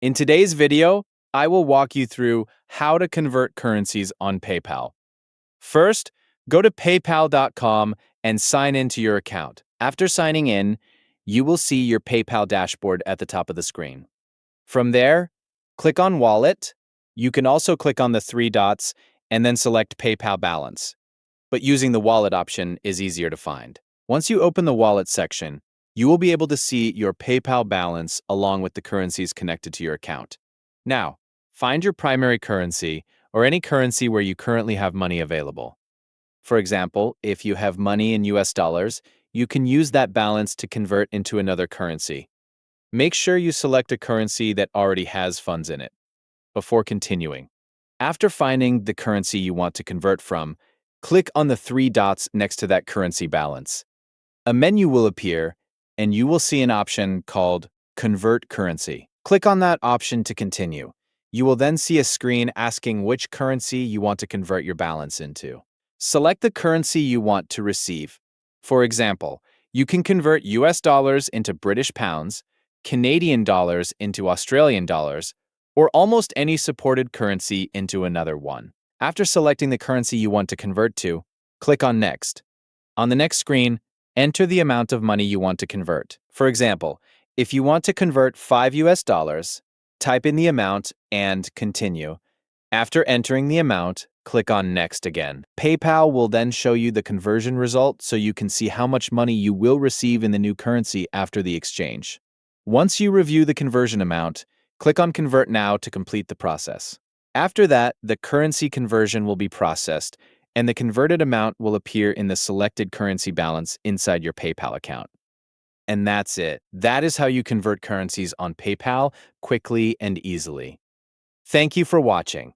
In today's video, I will walk you through how to convert currencies on PayPal. First, go to paypal.com and sign into your account. After signing in, you will see your PayPal dashboard at the top of the screen. From there, click on Wallet. You can also click on the three dots and then select PayPal Balance, but using the Wallet option is easier to find. Once you open the Wallet section, you will be able to see your PayPal balance along with the currencies connected to your account. Now, find your primary currency or any currency where you currently have money available. For example, if you have money in US dollars, you can use that balance to convert into another currency. Make sure you select a currency that already has funds in it before continuing. After finding the currency you want to convert from, click on the three dots next to that currency balance. A menu will appear, and you will see an option called Convert Currency. Click on that option to continue. You will then see a screen asking which currency you want to convert your balance into. Select the currency you want to receive. For example, you can convert US dollars into British pounds, Canadian dollars into Australian dollars, or almost any supported currency into another one. After selecting the currency you want to convert to, click on Next. On the next screen, enter the amount of money you want to convert. For example, if you want to convert 5 US dollars, type in the amount and continue. After entering the amount, click on Next again. PayPal will then show you the conversion result so you can see how much money you will receive in the new currency after the exchange. Once you review the conversion amount, click on Convert Now to complete the process. After that, the currency conversion will be processed, and the converted amount will appear in the selected currency balance inside your PayPal account. And that's it. That is how you convert currencies on PayPal quickly and easily. Thank you for watching.